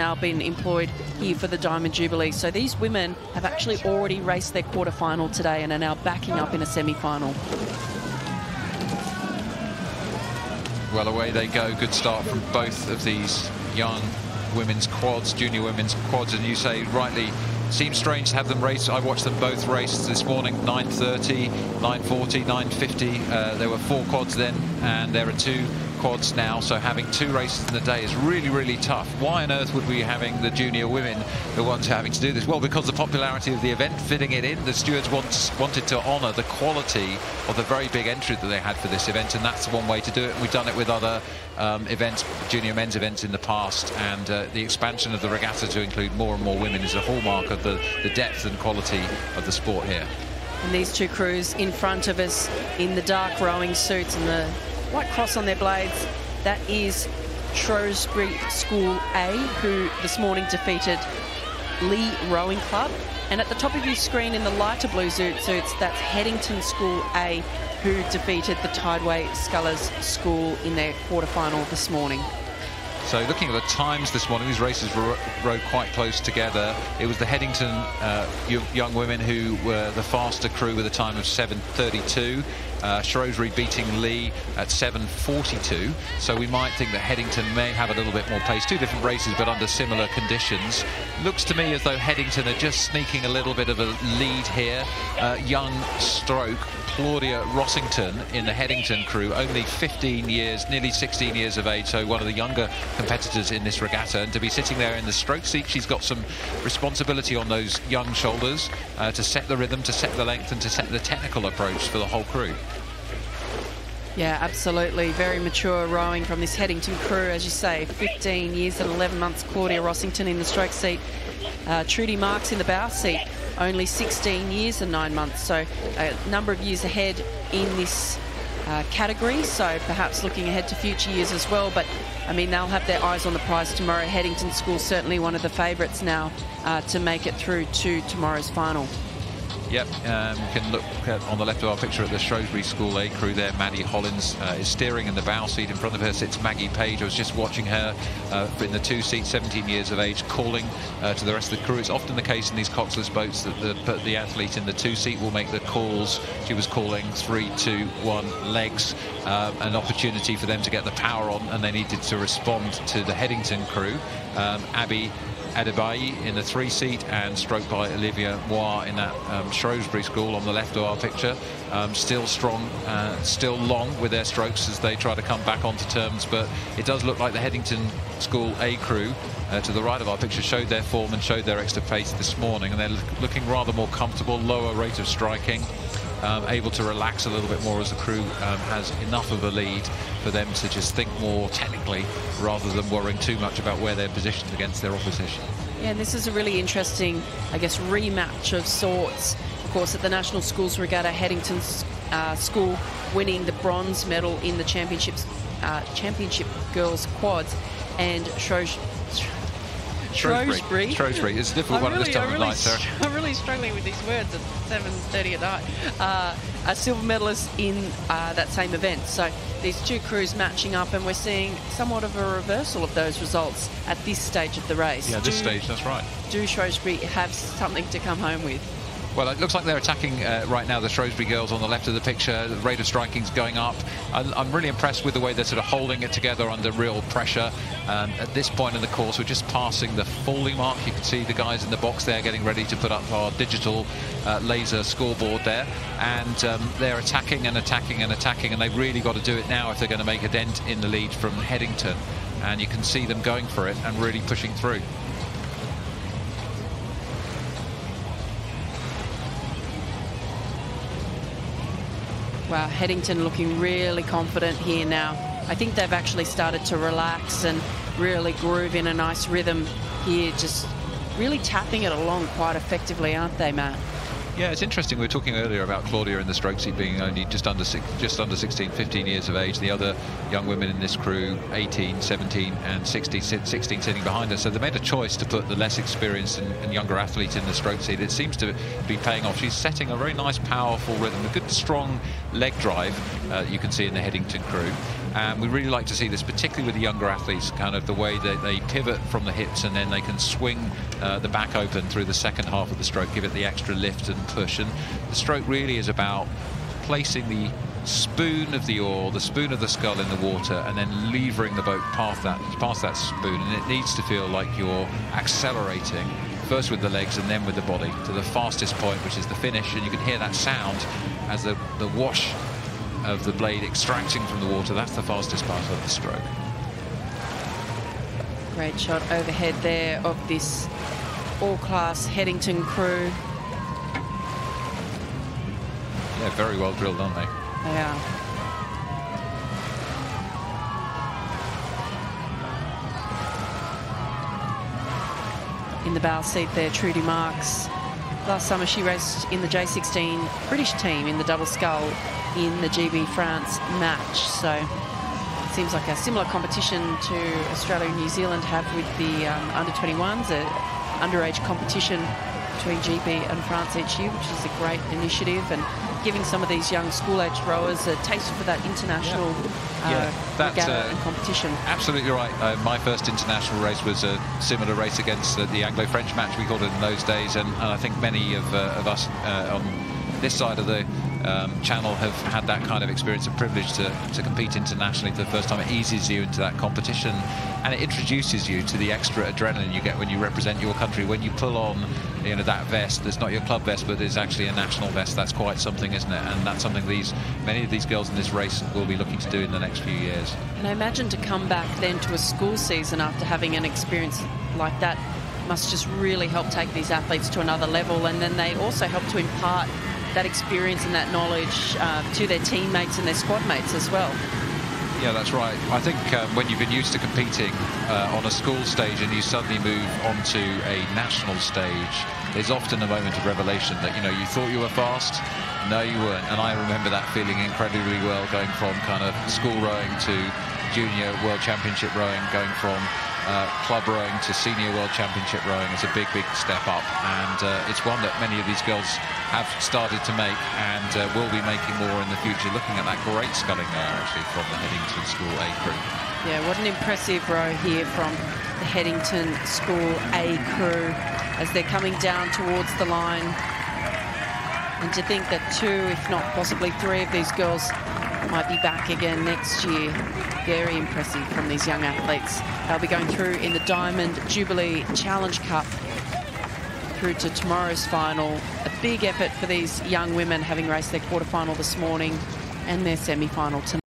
now been employed here for the Diamond Jubilee. So these women have actually already raced their quarter-final today and are now backing up in a semi-final. Well, away they go. Good start from both of these young women's quads, junior women's quads, and you say rightly, seems strange to have them race. I watched them both race this morning, 9:30, 9:40, 9:50. There were 4 quads then, and there are 2 quads now, so having 2 races in the day is really, really tough. Why on earth would we be having the junior women the ones having to do this? Well, because the popularity of the event, fitting it in, the stewards wanted to honour the quality of the very big entry that they had for this event, and that's one way to do it. We've done it with other events, junior men's events in the past, and the expansion of the regatta to include more and more women is a hallmark of the depth and quality of the sport here. And these 2 crews in front of us in the dark rowing suits and the white cross on their blades, that is Shrewsbury School A, who this morning defeated Lee Rowing Club. And at the top of your screen in the lighter blue suits, that's Headington School A, who defeated the Tideway Scullers School in their quarter-final this morning. So looking at the times this morning, these races were rowed quite close together. It was the Headington young women who were the faster crew with a time of 7:32. Shrewsbury beating Lee at 7:42. So we might think that Headington may have a little bit more pace. 2 different races, but under similar conditions. Looks to me as though Headington are just sneaking a little bit of a lead here. Young stroke Claudia Rossington in the Headington crew, only 15 years, nearly 16 years of age, so one of the younger competitors in this regatta, and to be sitting there in the stroke seat, she's got some responsibility on those young shoulders to set the rhythm, to set the length, and to set the technical approach for the whole crew. Yeah, absolutely. Very mature rowing from this Headington crew, as you say. 15 years and 11 months, Claudia Rossington in the stroke seat. Trudy Marks in the bow seat, only 16 years and 9 months. So a number of years ahead in this category. So perhaps looking ahead to future years as well. But, I mean, they'll have their eyes on the prize tomorrow. Headington School certainly one of the favourites now to make it through to tomorrow's final. Yep, we can look on the left of our picture at the Shrewsbury School A crew there. Maddie Hollins is steering in the bow seat. In front of her sits Maggie Page. I was just watching her in the 2 seat, 17 years of age, calling to the rest of the crew. It's often the case in these coxless boats that the athlete in the 2 seat will make the calls. She was calling 3, 2, 1 legs, an opportunity for them to get the power on, and they needed to respond to the Headington crew. Abby Adebayi in the 3 seat, and stroked by Olivia Moir in that Shrewsbury School on the left of our picture. Still strong, still long with their strokes as they try to come back onto terms, but it does look like the Headington School A crew to the right of our picture showed their form and showed their extra pace this morning, and they're looking rather more comfortable, lower rate of striking, able to relax a little bit more as the crew has enough of a lead for them to just think more technically rather than worrying too much about where they're positioned against their opposition. Yeah, and this is a really interesting, I guess, rematch of sorts. Of course, at the National Schools Regatta, Headington School winning the bronze medal in the championship girls quads, and Shrewsbury. It's a difficult one at this time of night, Sarah. I'm really struggling with these words at 7:30 at night. A silver medalist in that same event. So these 2 crews matching up, and we're seeing somewhat of a reversal of those results at this stage of the race. Yeah, this stage, that's right. Do Shrewsbury have something to come home with? Well, it looks like they're attacking right now, the Shrewsbury girls on the left of the picture. The rate of striking's going up. I'm really impressed with the way they're sort of holding it together under real pressure. At this point in the course, we're just passing the falling mark. You can see the guys in the box there getting ready to put up our digital laser scoreboard there. And they're attacking and attacking and attacking, and they've really got to do it now if they're going to make a dent in the lead from Headington. And you can see them going for it and really pushing through. Wow, Headington looking really confident here now. I think they've actually started to relax and really groove in a nice rhythm here, just really tapping it along quite effectively, aren't they, Matt? Yeah, it's interesting. We were talking earlier about Claudia in the stroke seat being only just under 16, 15 years of age. The other young women in this crew, 18, 17 and 16 sitting behind her. So they made a choice to put the less experienced and younger athlete in the stroke seat. It seems to be paying off. She's setting a very nice, powerful rhythm, a good, strong leg drive you can see in the Headington crew. And we really like to see this, particularly with the younger athletes, kind of the way that they pivot from the hips and then they can swing the back open through the second half of the stroke, give it the extra lift and push. And the stroke really is about placing the spoon of the oar, the spoon of the scull in the water, and then levering the boat past that spoon. And it needs to feel like you're accelerating, first with the legs and then with the body, to the fastest point, which is the finish. And you can hear that sound as the wash of the blade extracting from the water. That's the fastest part of the stroke. Great shot overhead there of this all-class Headington crew. Yeah, very well drilled, aren't they? They are. In the bow seat there, Trudy Marks. Last summer she raced in the J16 British team in the double scull in the GB France match. So it seems like a similar competition to Australia and New Zealand have with the under-21s, an underage competition between GB and France each year, which is a great initiative, and giving some of these young school-aged rowers a taste for that international regatta and competition. Absolutely right. My first international race was a similar race against the Anglo-French match, we called it in those days, and I think many of us on this side of the channel have had that kind of experience and privilege to compete internationally for the first time. It eases you into that competition, and it introduces you to the extra adrenaline you get when you represent your country. When you pull on, you know, that vest, it's not your club vest, but it's actually a national vest. That's quite something, isn't it? And that's something many of these girls in this race will be looking to do in the next few years. And I imagine to come back then to a school season after having an experience like that must just really help take these athletes to another level, and then they also help to impart that experience and that knowledge to their teammates and their squad mates as well. Yeah, that's right. I think when you've been used to competing on a school stage and you suddenly move onto a national stage, there's often a moment of revelation that, you know, you thought you were fast, no you weren't. And I remember that feeling incredibly well, going from kind of school rowing to junior world championship rowing, going from club rowing to senior world championship rowing. Is a big step up, and it's one that many of these girls have started to make and will be making more in the future. Looking at that great sculling there actually from the Headington School A crew. Yeah, what an impressive row here from the Headington School A crew as they're coming down towards the line. And to think that 2, if not possibly 3 of these girls might be back again next year. Very impressive from these young athletes. They'll be going through in the Diamond Jubilee Challenge Cup through to tomorrow's final. A big effort for these young women, having raced their quarterfinal this morning and their semi-final tonight.